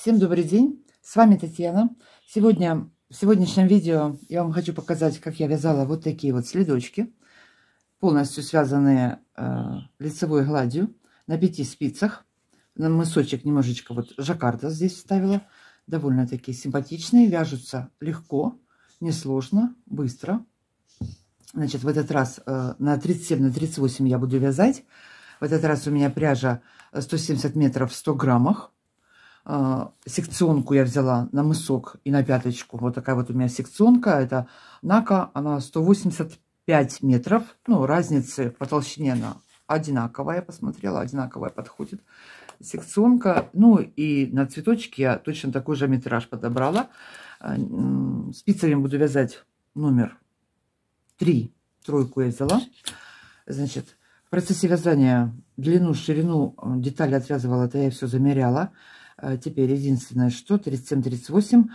Всем добрый день, с вами Татьяна. В сегодняшнем видео я вам хочу показать, как я вязала вот такие вот следочки, полностью связанные лицевой гладью на 5 спицах. На мысочек немножечко вот жаккарда здесь вставила, довольно-таки симпатичные, вяжутся легко, несложно, быстро. Значит, в этот раз на 37 на 38 я буду вязать. В этот раз у меня пряжа 170 метров в 100 граммах. Секционку я взяла на мысок и на пяточку. Вот такая вот у меня секционка. Это нака, она 185 метров. Ну, разницы по толщине она одинаковая. Я посмотрела, одинаковая подходит. Секционка. Ну, и на цветочки я точно такой же метраж подобрала. Спицами буду вязать номер 3. Тройку я взяла. Значит, в процессе вязания длину, ширину детали отвязывала, это я все замеряла. Теперь единственное, что 37-38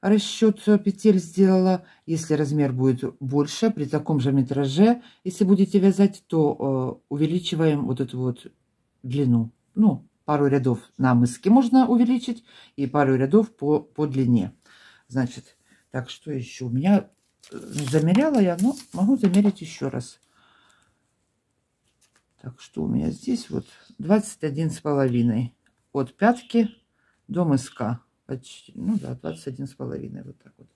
расчет петель сделала. Если размер будет больше, при таком же метраже, если будете вязать, то увеличиваем вот эту вот длину. Ну, пару рядов на мыске можно увеличить и пару рядов по длине. Значит, так, что еще? У меня замеряла я, но могу замерить еще раз. Так, что у меня здесь? Вот 21,5 от пятки до мыска. Почти, ну да, 21,5. Вот так вот.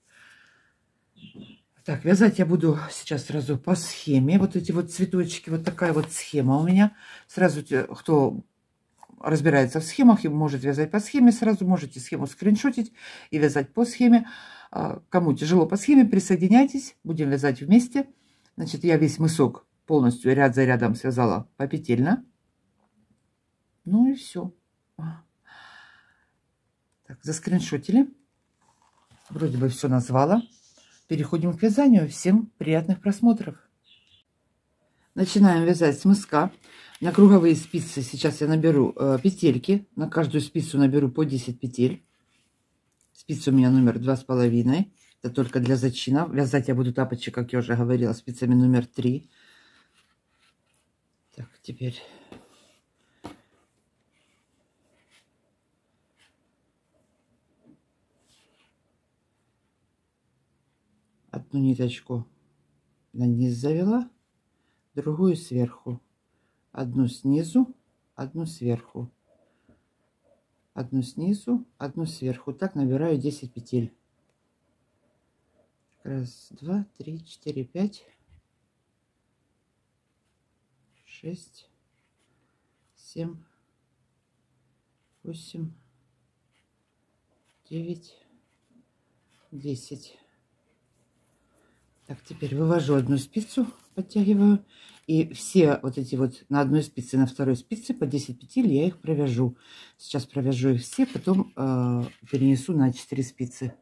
Так, вязать я буду сейчас сразу по схеме. Вот эти вот цветочки. Вот такая вот схема у меня. Сразу, кто разбирается в схемах и может вязать по схеме, сразу можете схему скриншотить и вязать по схеме. Кому тяжело по схеме, присоединяйтесь. Будем вязать вместе. Значит, я весь мысок полностью ряд за рядом связала попетельно. Ну и все. Так, заскриншотили. Вроде бы все назвала. Переходим к вязанию. Всем приятных просмотров. Начинаем вязать с мыска. На круговые спицы сейчас я наберу петельки. На каждую спицу наберу по 10 петель. Спица у меня номер 2,5. Это только для зачина. Вязать я буду тапочек, как я уже говорила, спицами номер 3. Так, теперь одну ниточку на низ завела, другую сверху, одну снизу, одну сверху, одну снизу, одну сверху. Так набираю 10 петель. Раз, два, три, четыре, 5, 6, 7, 8, 9, 10. Так, теперь вывожу одну спицу, подтягиваю. И все вот эти вот на одной спице, на второй спице по 10 петель я их провяжу. Сейчас провяжу их все, потом перенесу на 4 спицы.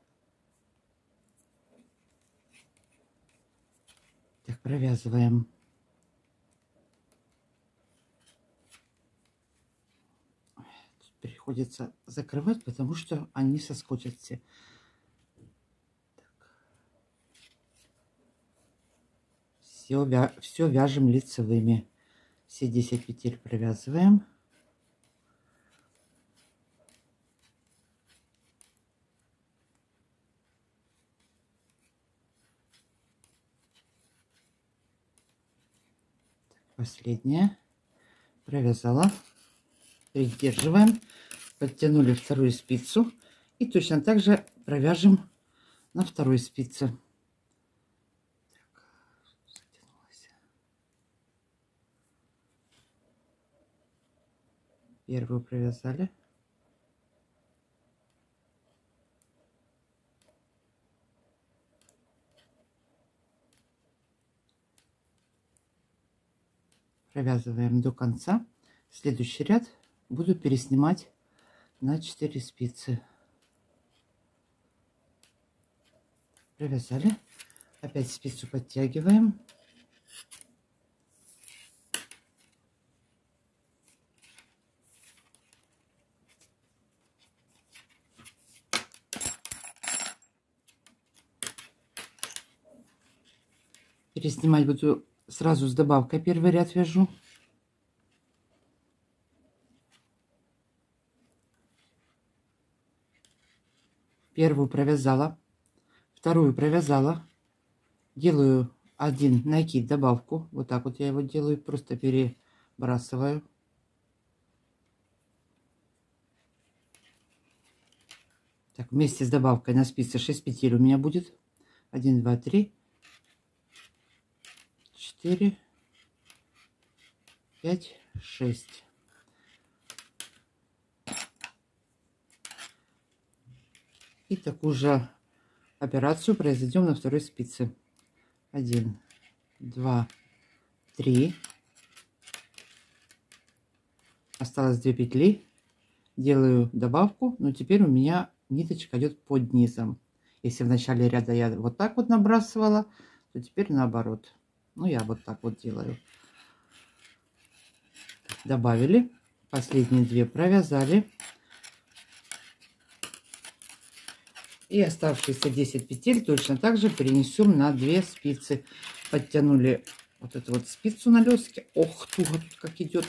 Так, провязываем. Тут приходится закрывать, потому что они соскочат все. Все вяжем лицевыми. Все 10 петель провязываем. Последняя. Провязала. Придерживаем. Подтянули вторую спицу. И точно так же провяжем на второй спице. Первую провязали. Провязываем до конца. Следующий ряд буду переснимать на 4 спицы. Провязали. Опять спицу подтягиваем. Переснимать буду сразу с добавкой. Первый ряд вяжу. Первую провязала, вторую провязала, делаю один накид, добавку. Вот так вот я его делаю, просто перебрасываю. Так, вместе с добавкой на спице 6 петель у меня будет. 1, 2, 3, 4, 5, 6. И такую же операцию произведем на второй спице. 1, 2, 3. Осталось 2 петли. Делаю добавку, но теперь у меня ниточка идет под низом. Если в начале ряда я вот так вот набрасывала, то теперь наоборот. Ну, я вот так вот делаю. Добавили. Последние 2 провязали. И оставшиеся 10 петель точно так же перенесем на 2 спицы. Подтянули вот эту вот спицу на лёстке. Ох, туго тут как идет.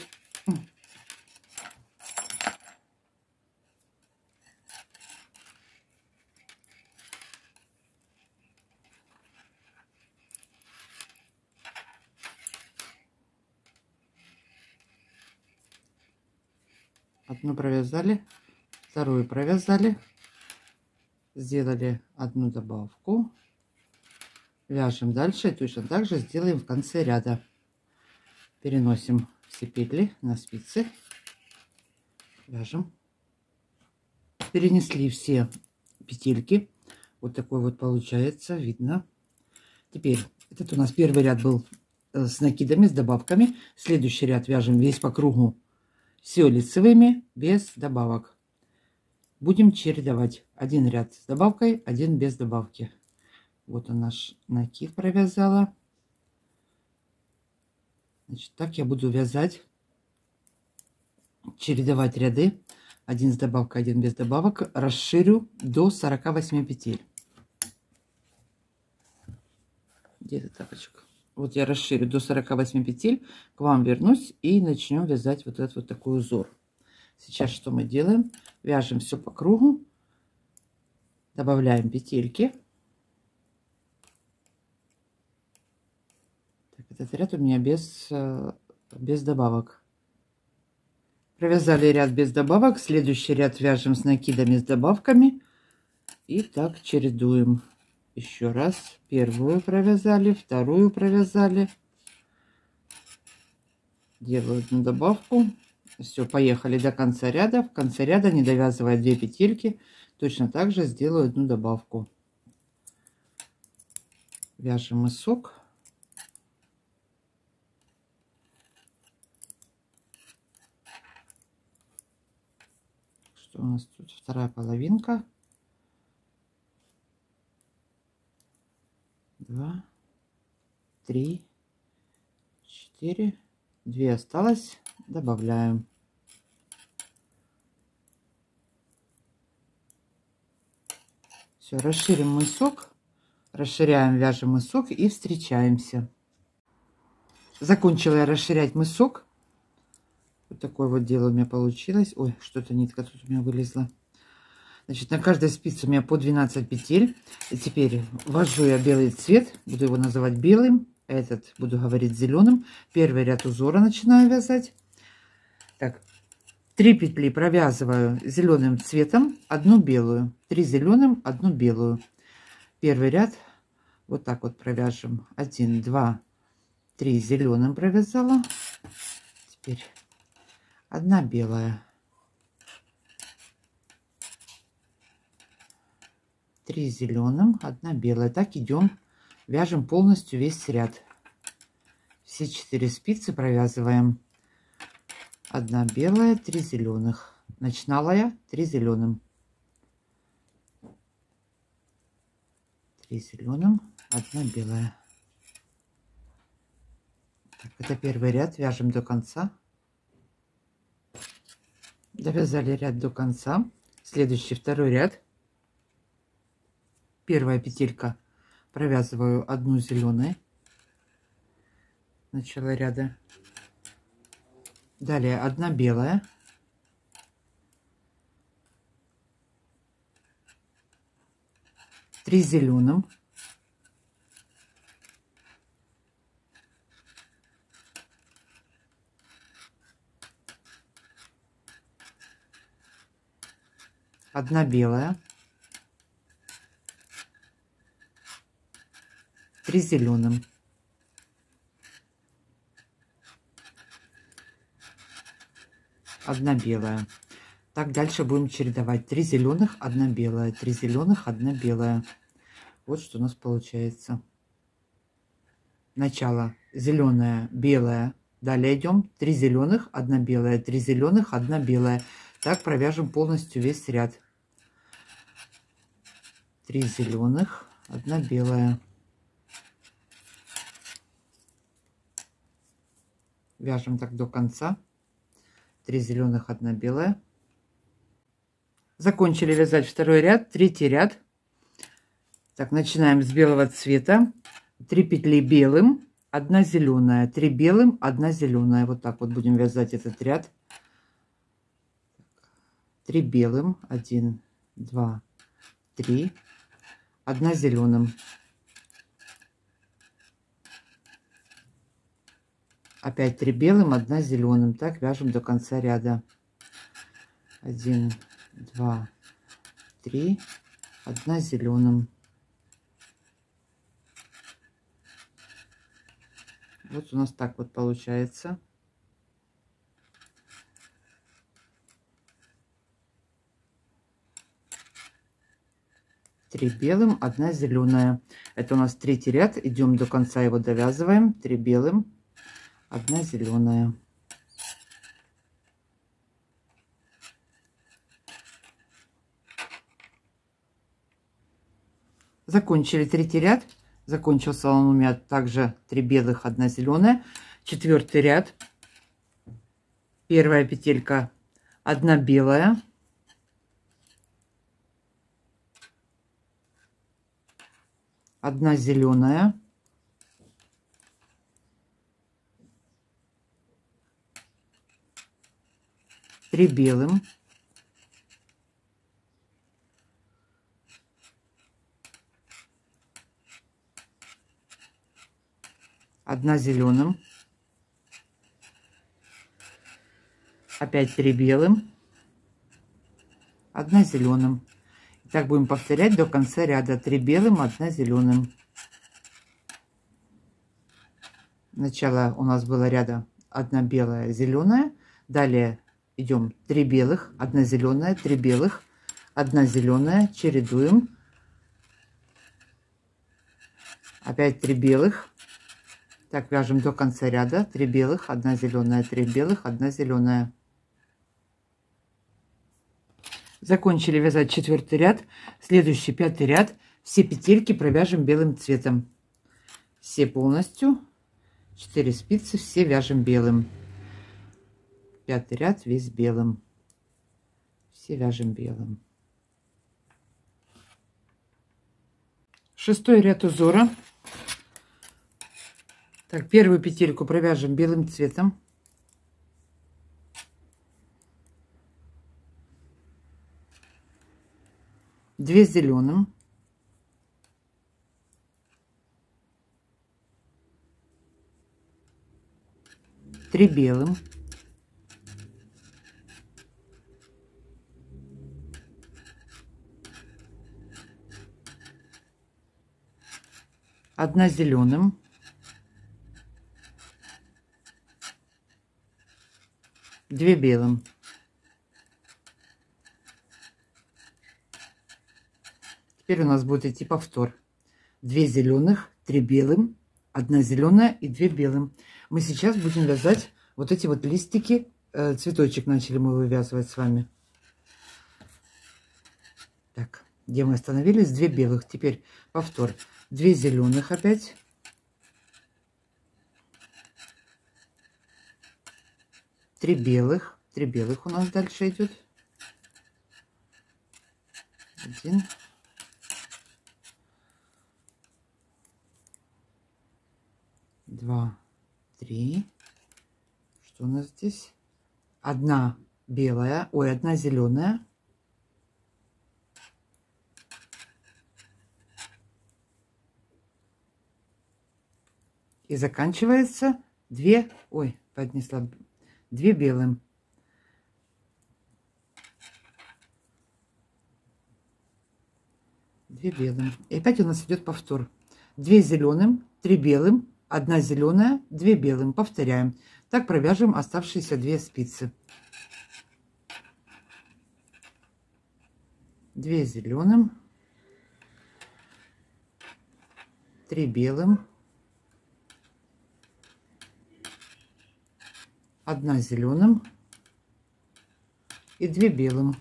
Одну провязали, вторую провязали, сделали одну добавку, вяжем дальше и точно так же сделаем в конце ряда. Переносим все петли на спицы, вяжем. Перенесли все петельки, вот такой вот получается, видно. Теперь этот у нас первый ряд был с накидами, с добавками. Следующий ряд вяжем весь по кругу. Все лицевыми, без добавок. Будем чередовать. Один ряд с добавкой, один без добавки. Вот он наш накид провязала. Значит, так я буду вязать, чередовать ряды. Один с добавкой, один без добавок. Расширю до 48 петель. Где-то тапочек. Вот я расширю до 48 петель, к вам вернусь и начнем вязать вот этот вот такой узор. Сейчас что мы делаем? Вяжем все по кругу, добавляем петельки. Так, этот ряд у меня без добавок. Провязали ряд без добавок, следующий ряд вяжем с накидами, с добавками. И так чередуем. Еще раз. Первую провязали, вторую провязали. Делаю одну добавку. Все, поехали до конца ряда. В конце ряда, не довязывая 2 петельки, точно так же сделаю одну добавку. Вяжем мысок. Что у нас тут? Вторая половинка. 2, 3, 4, 2 осталось, добавляем. Все, расширим мысок, расширяем, вяжем мысок и встречаемся. Закончила я расширять мысок. Вот такое вот дело у меня получилось. Ой, что-то нитка тут у меня вылезла. Значит, на каждой спице у меня по 12 петель. И теперь ввожу я белый цвет. Буду его называть белым. Этот буду говорить зеленым. Первый ряд узора начинаю вязать. Так, 3 петли провязываю зеленым цветом, одну белую. 3 зеленым, одну белую. Первый ряд вот так вот провяжем. 1, 2, 3 зеленым провязала. Теперь одна белая. 3 зеленым, одна белая. Так идем, вяжем полностью весь ряд. Все 4 спицы провязываем. Одна белая, 3 зеленых. Начинала я 3 зеленым. 3 зеленым, одна белая. Так, это первый ряд, вяжем до конца. Довязали ряд до конца. Следующий второй ряд. Первая петелька, провязываю одну зеленой, начало ряда. Далее одна белая, 3 зеленым, одна белая, 3 зеленым, одна белая. Так дальше будем чередовать. 3 зеленых, одна белая, 3 зеленых, одна белая. Вот что у нас получается. Начало зеленая, белая. Далее идем 3 зеленых, одна белая, 3 зеленых, одна белая. Так провяжем полностью весь ряд. 3 зеленых, одна белая. Вяжем так до конца. 3 зеленых, одна белая. Закончили вязать второй ряд, третий ряд. Так, начинаем с белого цвета. 3 петли белым, 1 зеленая, 3 белым, 1 зеленая. Вот так вот будем вязать этот ряд. 3 белым, 1, 2, 3, 1 зеленым. Опять 3 белым, 1 зеленым. Так вяжем до конца ряда. 1, 2, 3, 1 зеленым. Вот у нас так вот получается. Три белым, 1 зеленая. Это у нас третий ряд. Идем до конца, его довязываем. 3 белым, 1 зеленая. Закончили третий ряд. Закончился он у меня также 3 белых, 1 зеленая. Четвертый ряд. Первая петелька 1 белая. Одна зеленая. Три белым. Одна зеленым. Опять 3 белым. Одна зеленым. Так будем повторять до конца ряда. 3 белым, 1 зеленым. Начало у нас было ряда 1 белая, зеленая. Далее идем 3 белых, 1 зеленая, 3 белых, 1 зеленая. Чередуем. Опять 3 белых. Так вяжем до конца ряда. 3 белых, 1 зеленая, 3 белых, 1 зеленая. Закончили вязать четвертый ряд. Следующий пятый ряд. Все петельки провяжем белым цветом. Все полностью. 4 спицы все вяжем белым. Пятый ряд весь белым. Все вяжем белым. Шестой ряд узора. Так, первую петельку провяжем белым цветом. Две зеленым. Три белым. Одна зеленым. Две белым. Теперь у нас будет идти повтор. 2 зеленых, 3 белым, 1 зеленая и 2 белым. Мы сейчас будем вязать вот эти вот листики. Цветочек начали мы вывязывать с вами. Так, где мы остановились? 2 белых. Теперь повтор. 2 зеленых опять. 3 белых. 3 белых у нас дальше идет. 1. 2, 3. Что у нас здесь? Одна белая, одна зеленая. И заканчивается 2, ой, поднесла, 2 белым. Две белым. И опять у нас идет повтор. 2 зеленым, 3 белым, 1 зеленая, 2 белым. Повторяем. Так провяжем оставшиеся 2 спицы. 2 зеленым, 3 белым, 1 зеленым и 2 белым.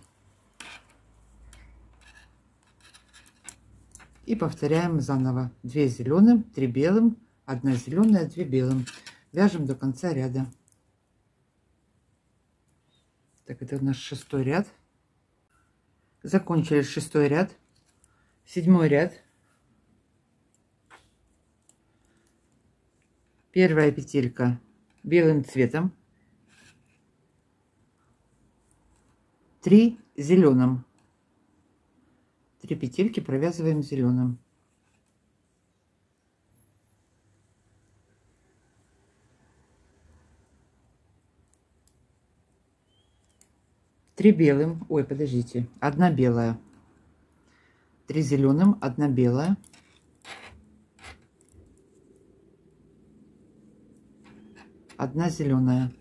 И повторяем заново. 2 зеленым, 3 белым, 1 зеленая, 2 белым. Вяжем до конца ряда. Так, это у нас 6-й ряд. Закончили 6-й ряд. 7-й ряд. Первая петелька белым цветом. 3 зеленым. 3 петельки провязываем зеленым. Три белым, ой, подождите, 1 белая, 3 зеленым, 1 белая, 1 зеленая,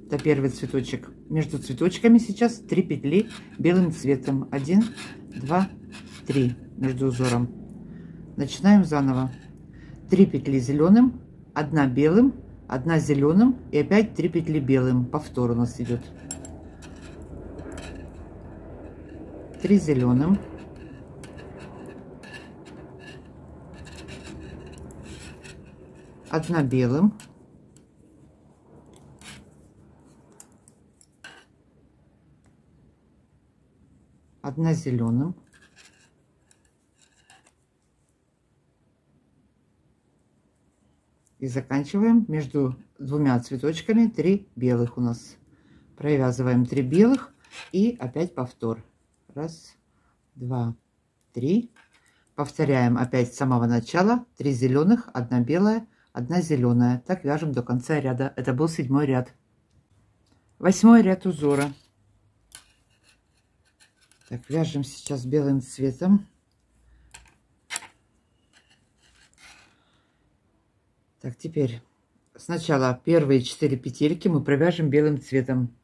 это первый цветочек. Между цветочками сейчас 3 петли белым цветом. 1, 2, 3 между узором. Начинаем заново. 3 петли зеленым, 1 белым, 1 зеленым и опять 3 петли белым. Повтор у нас идет. 3 зеленым, 1 белым, 1 зеленым, 2 заканчиваем между 2 цветочками 3 белых у нас. Провязываем 3 белых и опять повтор. 1, 2, 3. Повторяем опять с самого начала. 3 зеленых, 1 белая, 1 зеленая. Так вяжем до конца ряда. Это был 7-й ряд. 8-й ряд узора. Так, вяжем сейчас белым цветом. Так, теперь сначала первые 4 петельки мы провяжем белым цветом.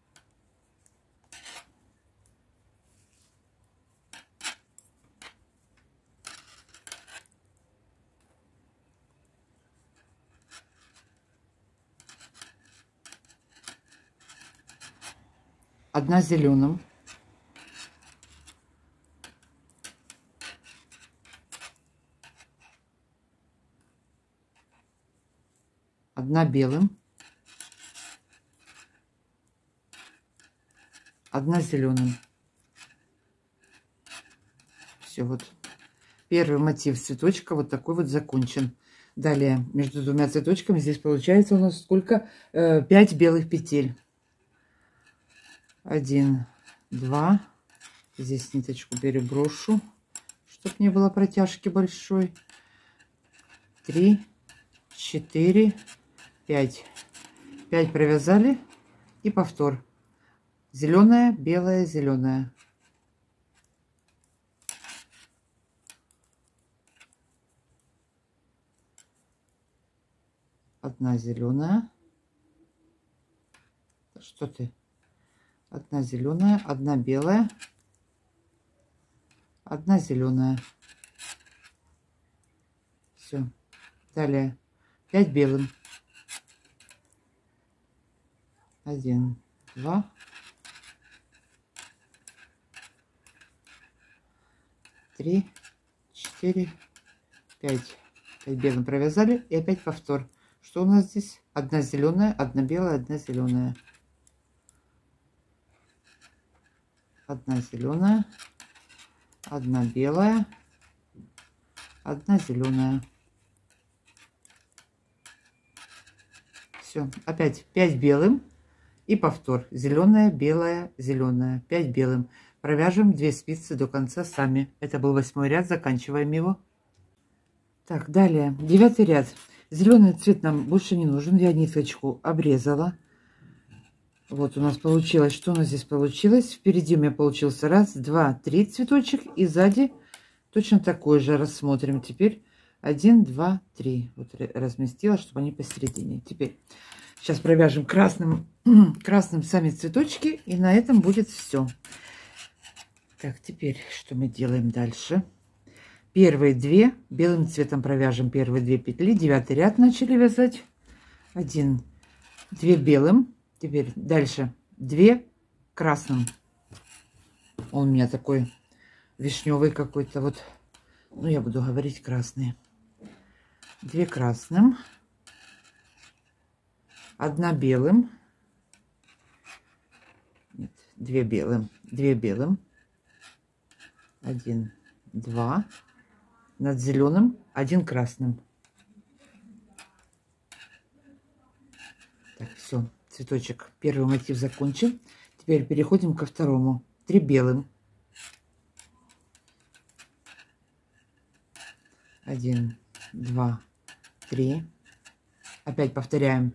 Одна зеленым, 1 белым, 1 зеленым. Все, вот первый мотив цветочка вот такой вот закончен. Далее между 2 цветочками здесь получается у нас сколько? 5 белых петель. 1, 2. Здесь ниточку переброшу, чтобы не было протяжки большой. 3, 4, 5. 5 провязали и повтор. Зеленая, белая, зеленая. Одна зеленая. Что ты? 1 зеленая, 1 белая, 1 зеленая. Все. Далее 5 белым. 1, 2, 3, 4, 5. 5 белым провязали и опять повтор. Что у нас здесь? 1 зеленая, 1 белая, 1 зеленая. 1 зеленая, 1 белая, 1 зеленая. Все, опять 5 белым И повтор. Зеленая, белая, зеленая. 5 белым. Провяжем 2 спицы до конца сами. Это был 8 ряд. Заканчиваем его. Так, далее. 9 ряд. Зеленый цвет нам больше не нужен. Я ниточку обрезала. Вот у нас получилось. Что у нас здесь получилось? Впереди у меня получился 1, 2, 3 цветочек. И сзади точно такой же. Рассмотрим теперь. 1, 2, 3. Вот разместила, чтобы они посередине. Теперь сейчас провяжем красным сами цветочки. И на этом будет все. Так, теперь что мы делаем дальше? Первые 2 белым цветом провяжем первые 2 петли. 9 ряд начали вязать. 1, 2 белым. Теперь дальше 2 красным. Он у меня такой вишневый какой-то. Вот, ну я буду говорить красные. 2 красным. 1 белым. Нет, 2 белым. 2 белым. 1, 2. Над зеленым 1 красным. Так, все. Цветочек. Первый мотив закончен. Теперь переходим ко второму. 3 белым. 1, 2, 3. Опять повторяем.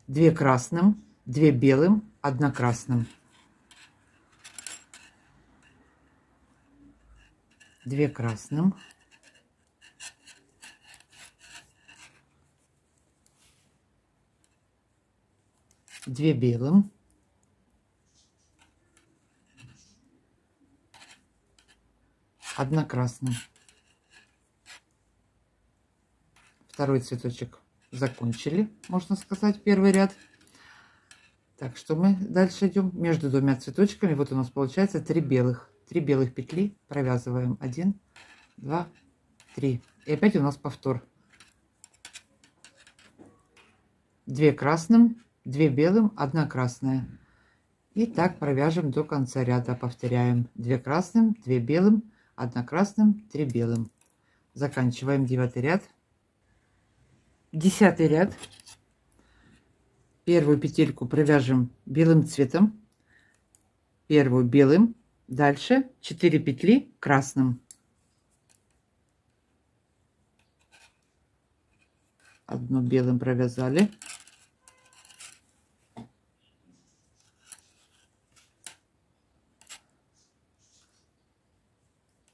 2 красным, 2 белым, 1 красным. 2 красным. 2 белым. 1 красным. Второй цветочек закончили, можно сказать, первый ряд. Так, что мы дальше идем? Между 2 цветочками, вот у нас получается 3 белых. 3 белых петли провязываем. 1, 2, 3. И опять у нас повтор. 2 красным, 2 белым, 1 красная. И так провяжем до конца ряда. Повторяем. 2 красным, 2 белым, 1 красным, 3 белым. Заканчиваем 9 ряд. 10 ряд. Первую петельку провяжем белым цветом. Первую белым. Дальше 4 петли красным. 1 белым провязали.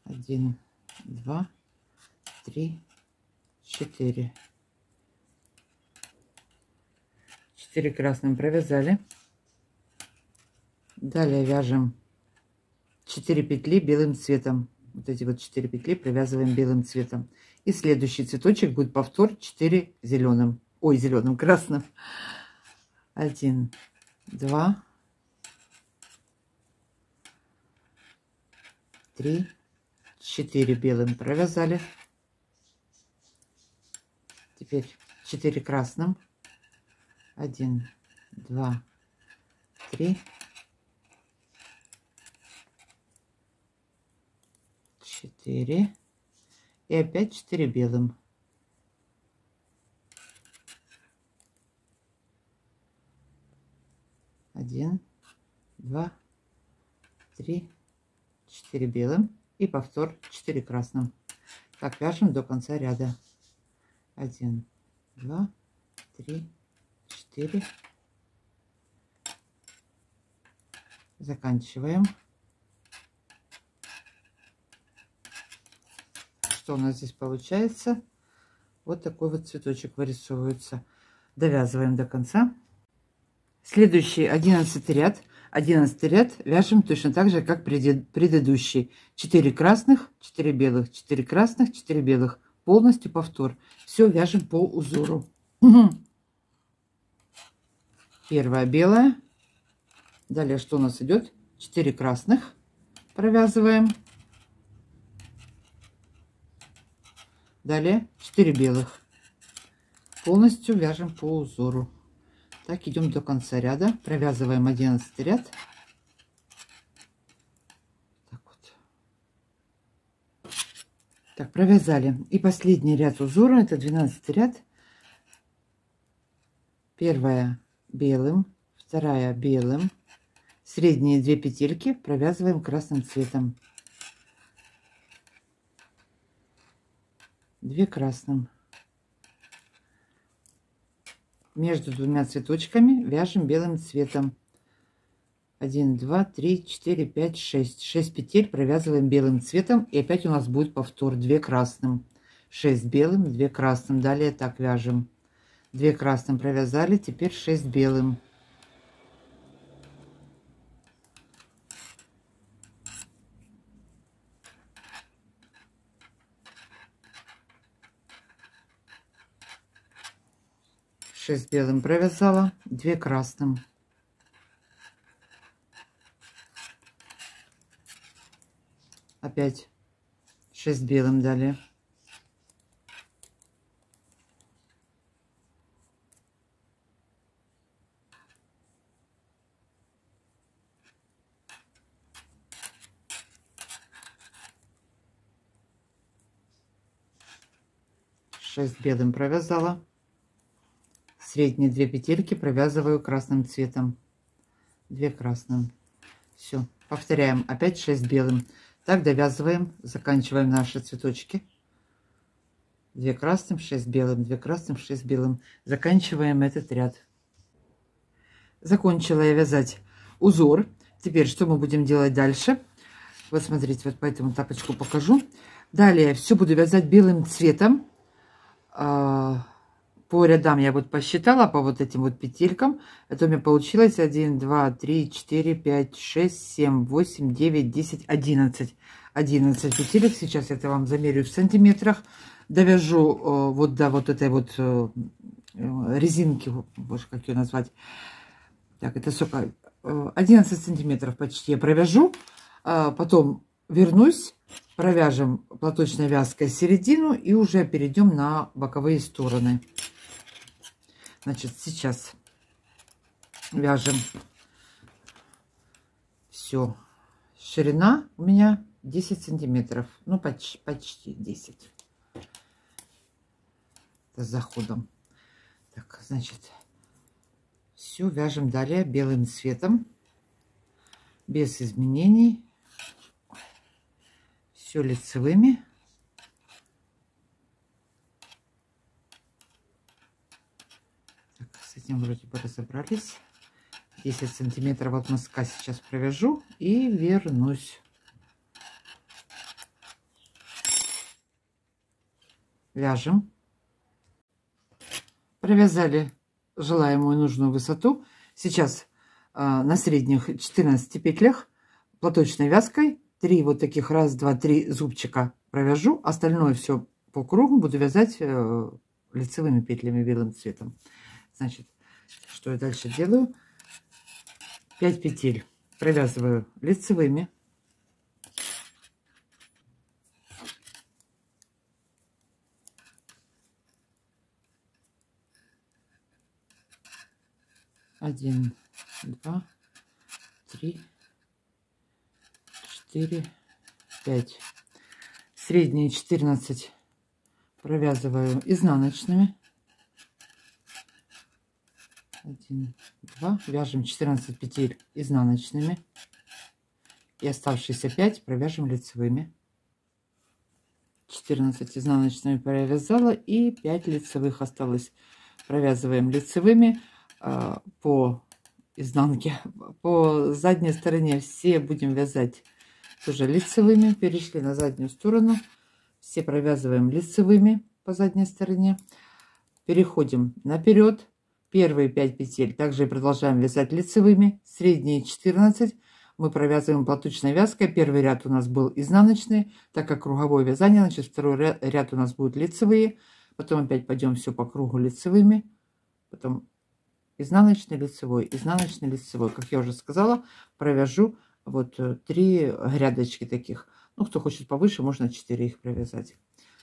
1, 2, 3, 4. 4 красным провязали. Далее вяжем 4 петли белым цветом. Вот эти вот 4 петли провязываем белым цветом. И следующий цветочек будет повтор 4 зеленым. Ой, зеленым, красным. 1, 2, 3, 4 белым провязали. Теперь 4 красным. 1, 2, 3, 4. И опять 4 белым. 1, 2, 3, 4 белым. И повтор 4 красным. Так, вяжем до конца ряда. 1, 2, 3, 4. Заканчиваем. Что у нас здесь получается? Вот такой вот цветочек вырисовывается. Довязываем до конца. Следующий 11 ряд. 11 ряд вяжем точно так же, как предыдущий. 4 красных, 4 белых, 4 красных, 4 белых. Полностью повтор. Все вяжем по узору. Первая белая. Далее что у нас идет? 4 красных провязываем. Далее 4 белых. Полностью вяжем по узору. Так, идем до конца ряда. Провязываем 11 ряд. Так вот. Так, провязали. И последний ряд узора, это 12 ряд. Первая белым, вторая белым, средние 2 петельки провязываем красным цветом, 2 красным. Между двумя цветочками вяжем белым цветом. 1, 2, 3, 4, 5, 6. 6 петель провязываем белым цветом. И опять у нас будет повтор 2 красным. 6 белым, 2 красным. Далее так вяжем. 2 красным провязали, теперь 6 белым. Шесть белым провязала, 2 красным. Опять 6 белым далее. Шесть белым провязала. Средние 2 петельки провязываю красным цветом. 2 красным. Все. Повторяем. Опять 6 белым. Так довязываем. Заканчиваем наши цветочки. 2 красным, 6 белым, 2 красным, 6 белым. Заканчиваем этот ряд. Закончила я вязать узор. Теперь что мы будем делать дальше? Вот смотрите, вот по этому тапочку покажу. Далее все буду вязать белым цветом. По рядам я вот посчитала, по вот этим вот петелькам. Это у меня получилось 1, 2, 3, 4, 5, 6, 7, 8, 9, 10, 11. 11 петелек. Сейчас я это вам замерю в сантиметрах. Довяжу вот до вот этой вот резинки. Боже, как ее назвать? Так, это сколько? 11 сантиметров почти я провяжу. Потом вернусь. Провяжем платочной вязкой середину и уже перейдем на боковые стороны. Значит, сейчас вяжем все. Ширина у меня 10 сантиметров. Ну, почти 10. Это с заходом. Так, значит, все вяжем далее белым цветом. Без изменений. Все лицевыми. Так, с этим вроде бы разобрались. 10 сантиметров от носка сейчас провяжу и вернусь. Вяжем. Провязали желаемую нужную высоту. Сейчас на средних 14 петлях платочной вязкой 3 вот таких, раз, два, 3 зубчика провяжу. Остальное все по кругу буду вязать лицевыми петлями белым цветом. Значит, что я дальше делаю? 5 петель провязываю лицевыми. Один, два, 3, 4, 5. Средние 14 провязываю изнаночными. 1, 2. Вяжем 14 петель изнаночными. И оставшиеся 5 провяжем лицевыми. 14 изнаночными провязала и 5 лицевых осталось. Провязываем лицевыми по изнанке. По задней стороне все будем вязать тоже лицевыми. Перешли на заднюю сторону. Все провязываем лицевыми по задней стороне. Переходим наперед. Первые 5 петель также продолжаем вязать лицевыми. Средние 14 мы провязываем платочной вязкой. Первый ряд у нас был изнаночный, так как круговое вязание, значит второй ряд у нас будет лицевые. Потом опять пойдем все по кругу лицевыми. Потом изнаночный, лицевой, изнаночный, лицевой. Как я уже сказала, провяжу вот 3 грядочки таких. Ну, кто хочет повыше, можно 4 их провязать.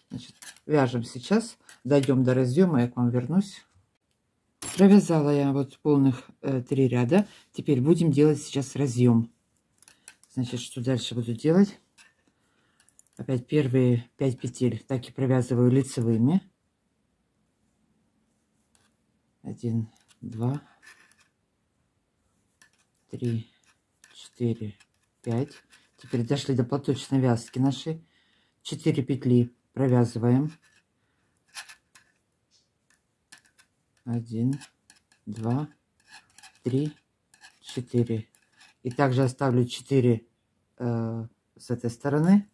Значит, вяжем сейчас, дойдем до разъема, я к вам вернусь. Провязала я вот полных 3 ряда. Теперь будем делать сейчас разъем. Значит, что дальше буду делать? Опять первые 5 петель так и провязываю лицевыми. 1, 2, 3, 4, 5. Теперь дошли до платочной вязки нашей. 4 петли провязываем. 1, 2, 3, 4. И также оставлю 4 с этой стороны.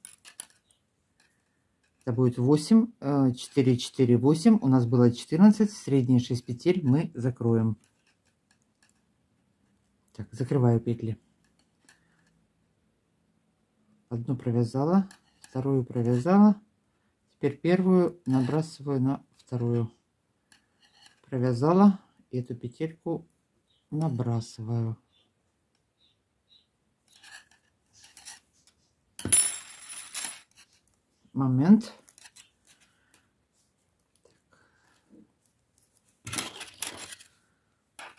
Это будет 8, 4, 4, 8. У нас было 14. Средние 6 петель мы закроем. Так, закрываю петли. Одну провязала, вторую провязала. Теперь первую набрасываю на вторую. Провязала, эту петельку набрасываю. Момент.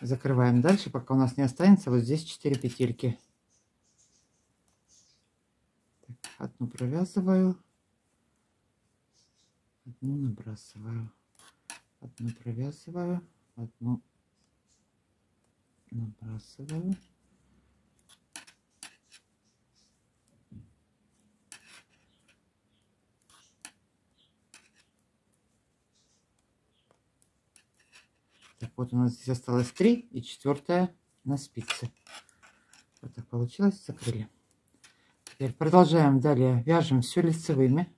Закрываем дальше, пока у нас не останется вот здесь 4 петельки. Так, одну провязываю, одну набрасываю, одну провязываю, одну набрасываю. Так, вот у нас здесь осталось 3 и 4 на спице. Вот так получилось, закрыли. Теперь продолжаем далее, вяжем все лицевыми.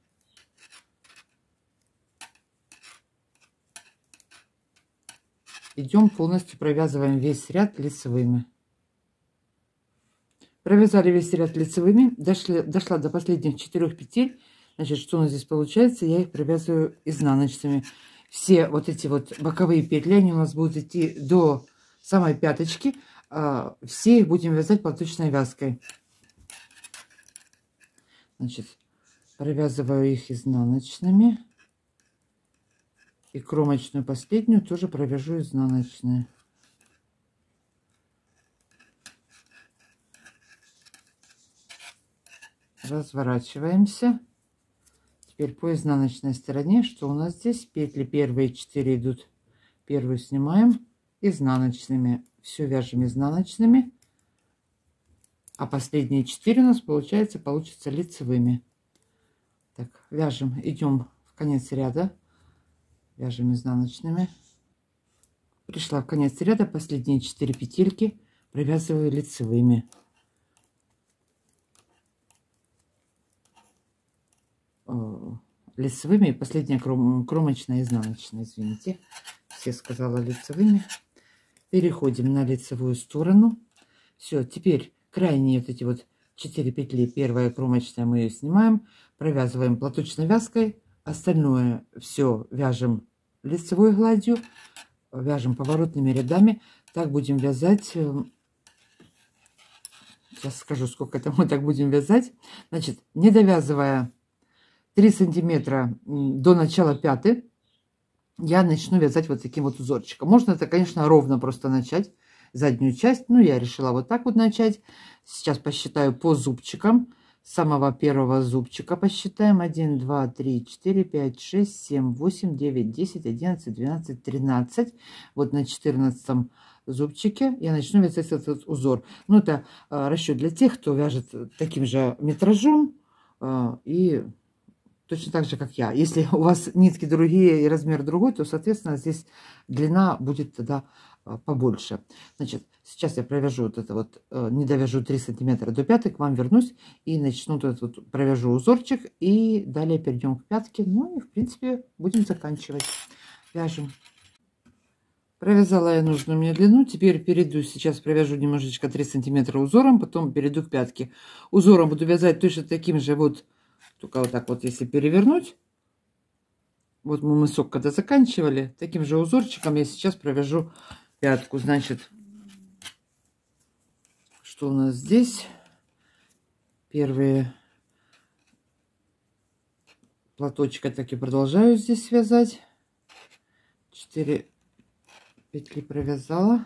Идем полностью, провязываем весь ряд лицевыми. Провязали весь ряд лицевыми, дошла до последних 4 петель. Значит, что у нас здесь получается? Я их провязываю изнаночными. Все вот эти вот боковые петли, они у нас будут идти до самой пяточки. Все их будем вязать платочной вязкой. Значит, провязываю их изнаночными. И кромочную последнюю тоже провяжу изнаночной. Разворачиваемся. Теперь по изнаночной стороне, что у нас здесь? Петли первые 4 идут. Первую снимаем изнаночными. Все вяжем изнаночными. А последние 4 у нас получится лицевыми. Так, вяжем, идем в конец ряда. Вяжем изнаночными. Пришла в конец ряда, последние 4 петельки провязываю лицевыми. Лицевыми, и последняя кромочная, изнаночная, извините, все сказала лицевыми. Переходим на лицевую сторону. Все, теперь крайние вот эти вот 4 петли, первая кромочная, мы ее снимаем, провязываем платочной вязкой, остальное все вяжем лицевой гладью, вяжем поворотными рядами. Так будем вязать. Сейчас скажу, сколько это мы так будем вязать. Значит, не довязывая 3 сантиметра до начала пяты, я начну вязать вот таким вот узорчиком. Можно это, конечно, ровно просто начать заднюю часть. Но я решила вот так вот начать. Сейчас посчитаю по зубчикам. С самого первого зубчика посчитаем. 1, 2, 3, 4, 5, 6, 7, 8, 9, 10, 11, 12, 13. Вот на 14 зубчике я начну вязать этот узор. Ну, это расчет для тех, кто вяжет таким же метражом и точно так же, как я. Если у вас нитки другие и размер другой, то, соответственно, здесь длина будет тогда побольше. Значит, сейчас я провяжу вот это вот, не довяжу 3 сантиметра до пяток, к вам вернусь и начну вот этот вот, провяжу узорчик, и далее перейдем к пятке. Ну и, в принципе, будем заканчивать. Вяжем. Провязала я нужную мне длину. Теперь перейду, сейчас провяжу немножечко 3 сантиметра узором, потом перейду к пятке. Узором буду вязать точно таким же вот, только вот так вот, если перевернуть. Вот мы мысок когда заканчивали, таким же узорчиком я сейчас провяжу пятку. Значит, что у нас здесь? Первые платочка так и продолжаю здесь вязать. 4 петли провязала.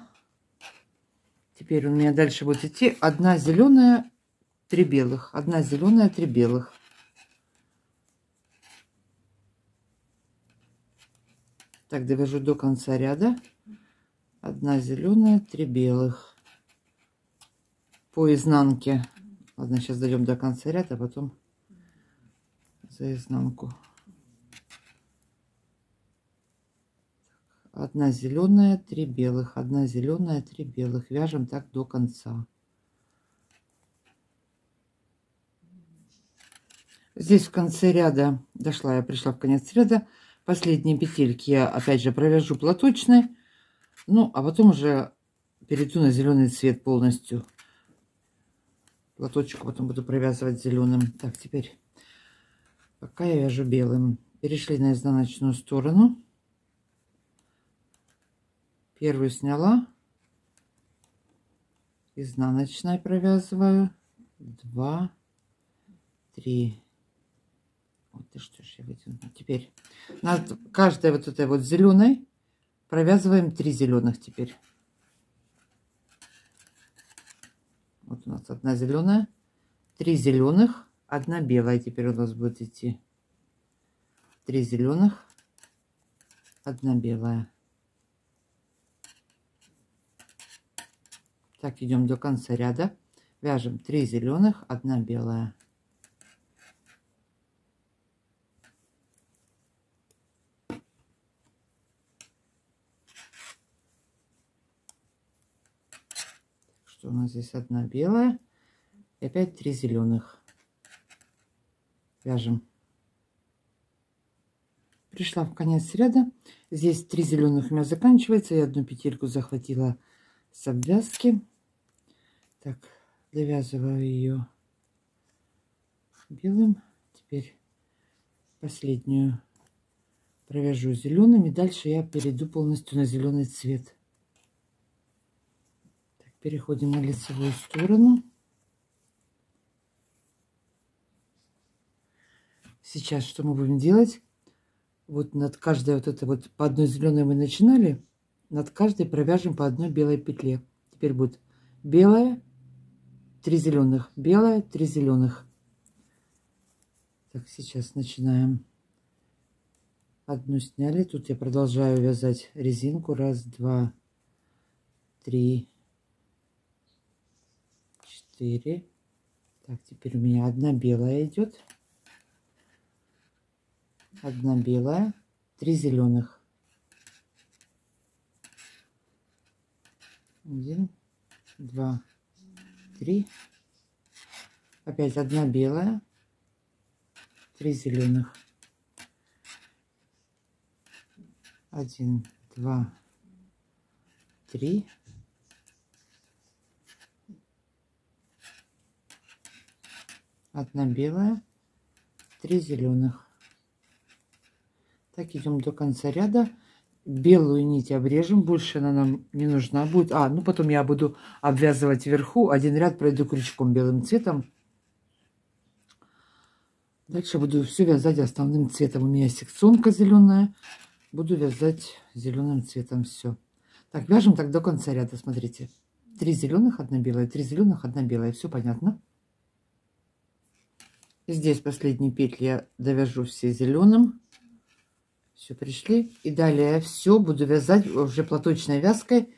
Теперь у меня дальше будет идти 1 зеленая, 3 белых. 1 зеленая, 3 белых. Так, довяжу до конца ряда. 1 зеленая, 3 белых. по изнанке. Ладно, сейчас дойдем до конца ряда, а потом за изнанку. Одна зеленая, 3 белых, одна зеленая, 3 белых. Вяжем так до конца. Здесь в конце ряда я пришла в конец ряда. Последние петельки я опять же провяжу платочной. Ну, а потом уже перейду на зеленый цвет полностью. Платочек потом буду провязывать зеленым. Так, теперь пока я вяжу белым. Перешли на изнаночную сторону. Первую сняла. Изнаночной провязываю. 2, 3. Вот и что ж я вытяну. Теперь над каждой вот этой вот зеленой провязываем 3 зеленых теперь. Вот у нас одна зеленая, 3 зеленых, одна белая. Теперь у нас будет идти 3 зеленых, одна белая. Так, идем до конца ряда. Вяжем 3 зеленых, одна белая. Что у нас здесь одна белая и опять 3 зеленых. Вяжем. Пришла в конец ряда. Здесь 3 зеленых у меня заканчивается. Я одну петельку захватила с обвязки. Так, довязываю ее белым. Теперь последнюю провяжу зеленым. И дальше я перейду полностью на зеленый цвет. Так, переходим на лицевую сторону. Сейчас что мы будем делать? Вот над каждой вот это вот по одной зеленой мы начинали. Над каждой провяжем по одной белой петле. Теперь будет белая, 3 зеленых, белая, 3 зеленых. Так, сейчас начинаем. Одну сняли. Тут я продолжаю вязать резинку. 1, 2, 3, 4. Так, теперь у меня одна белая идет. Одна белая, 3 зеленых. 1, 2, 3. Опять одна белая, 3 зеленых. 1, 2, 3. Одна белая, 3 зеленых. Так, идем до конца ряда. Белую нить обрежем, больше она нам не нужна будет. Ну потом я буду обвязывать вверху. Один ряд пройду крючком белым цветом. Дальше буду все вязать основным цветом. У меня секционка зеленая. Буду вязать зеленым цветом все. Так, вяжем так до конца ряда, смотрите. 3 зеленых, одна белая, 3 зеленых, одна белая. Все понятно? Здесь последние петли я довяжу все зеленым. Все, пришли. И далее я все буду вязать уже платочной вязкой.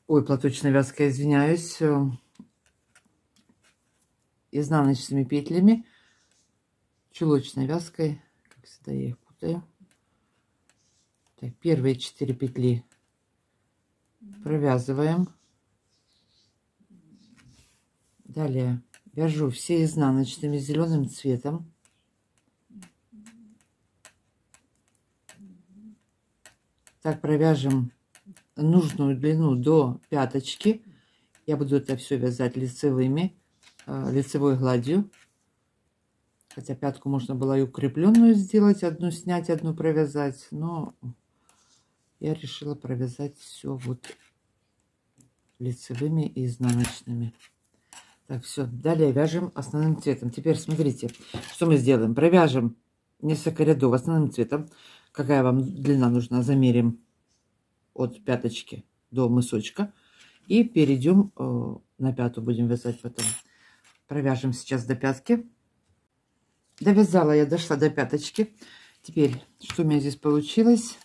Ой, платочной вязкой, извиняюсь. Изнаночными петлями. Чулочной вязкой. Как всегда я их путаю. Так, первые 4 петли провязываем. Далее вяжу все изнаночными зеленым цветом. Так, провяжем нужную длину до пяточки. Я буду это все вязать лицевой гладью. Хотя пятку можно было и укрепленную сделать, одну снять, одну провязать. Но я решила провязать все вот лицевыми и изнаночными. Так, все. Далее вяжем основным цветом. Теперь смотрите, что мы сделаем. Провяжем несколько рядов основным цветом. Какая вам длина нужна, замерим от пяточки до мысочка. И перейдем на пятую, будем вязать потом. Провяжем сейчас до пятки. Довязала я, дошла до пяточки. Теперь, что у меня здесь получилось?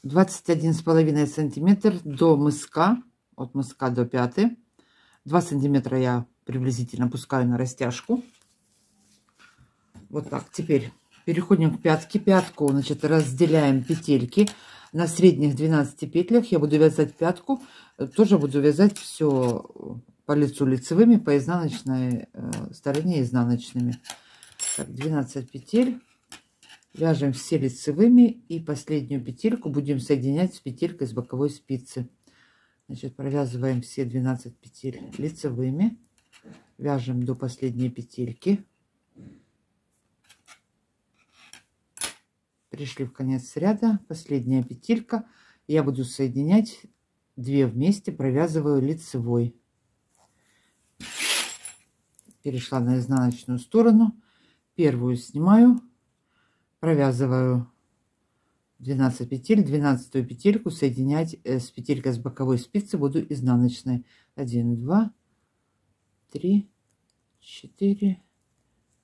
21,5 сантиметр до мыска. от мыска до пяты. 2 сантиметра я приблизительно пускаю на растяжку. Вот так. Теперь переходим к пятке. Пятку, значит, разделяем петельки. На средних 12 петлях я буду вязать пятку. Тоже буду вязать все по лицу лицевыми, по изнаночной стороне изнаночными. Так, 12 петель. Вяжем все лицевыми. И последнюю петельку будем соединять с петелькой с боковой спицы. Значит, провязываем все 12 петель лицевыми. Вяжем до последней петельки. Пришли в конец ряда, последняя петелька. Я буду соединять 2 вместе, провязываю лицевой. Перешла на изнаночную сторону. Первую снимаю, провязываю 12 петель. 12-ю петельку соединять с петелькой с боковой спицы буду изнаночной. 1, 2, 3, 4,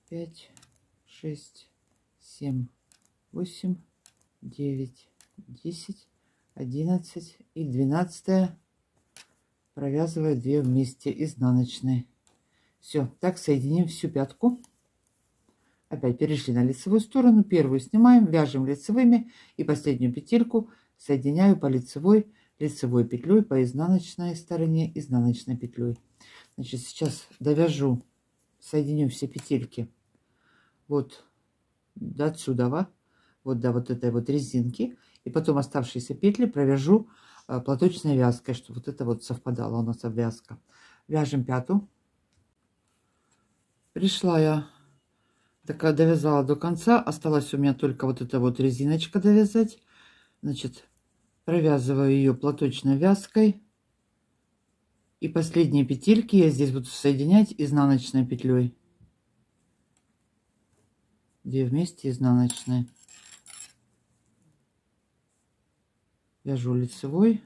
5, 6, 7, 8, 9, 10, 11 и 12 провязываю 2 вместе изнаночной. Все, так соединим всю пятку. Опять перешли на лицевую сторону. Первую снимаем, вяжем лицевыми и последнюю петельку соединяю по лицевой петлей, по изнаночной стороне изнаночной петлей. Значит, сейчас довяжу, соединю все петельки вот до отсюда, вот до вот этой вот резинки, и потом оставшиеся петли провяжу платочной вязкой, чтобы вот это вот совпадало у нас обвязка. Вяжем пяту. Пришла я, такая довязала до конца, осталась у меня только вот эта вот резиночка довязать. Значит, провязываю ее платочной вязкой, и последние петельки я здесь буду соединять изнаночной петлей. 2 вместе изнаночной. Вяжу лицевой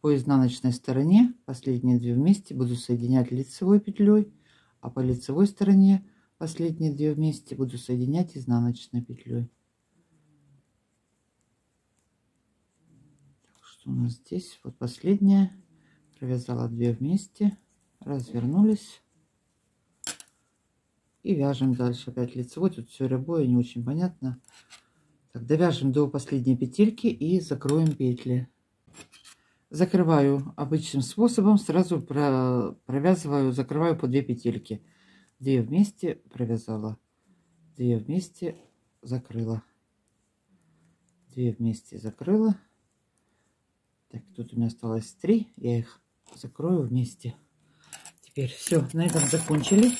по изнаночной стороне, последние 2 вместе буду соединять лицевой петлей, а по лицевой стороне последние 2 вместе буду соединять изнаночной петлей. Так, что у нас здесь? Вот последняя. Провязала 2 вместе, развернулись и вяжем дальше. Опять лицевой, тут все рябое, не очень понятно. Так, довяжем до последней петельки и закроем петли. Закрываю обычным способом, сразу провязываю, закрываю по 2 петельки. 2 вместе провязала, 2 вместе закрыла, 2 вместе закрыла. Так, тут у меня осталось 3, я их закрою вместе. Теперь все, на этом закончили.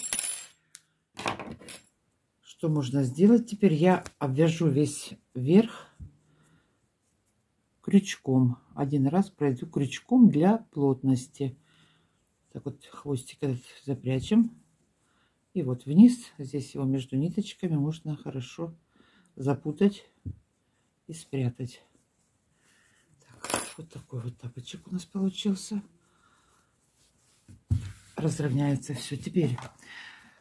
Что можно сделать? Теперь я обвяжу весь верх крючком. Один раз пройду крючком для плотности. Так вот, хвостик этот запрячем. И вот вниз, здесь его между ниточками можно хорошо запутать и спрятать. Так, вот такой вот тапочек у нас получился. Разровняется все. Теперь,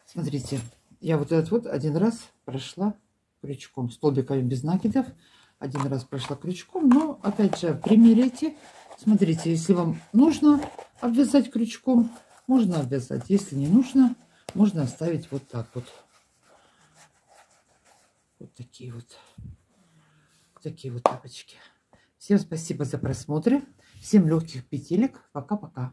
смотрите, я вот этот вот один раз прошла крючком, столбиками без накидов. Один раз прошла крючком, но опять же примерите. Смотрите, если вам нужно обвязать крючком, можно обвязать. Если не нужно, можно оставить вот так вот. Вот такие вот тапочки. Всем спасибо за просмотр. Всем легких петелек. Пока-пока.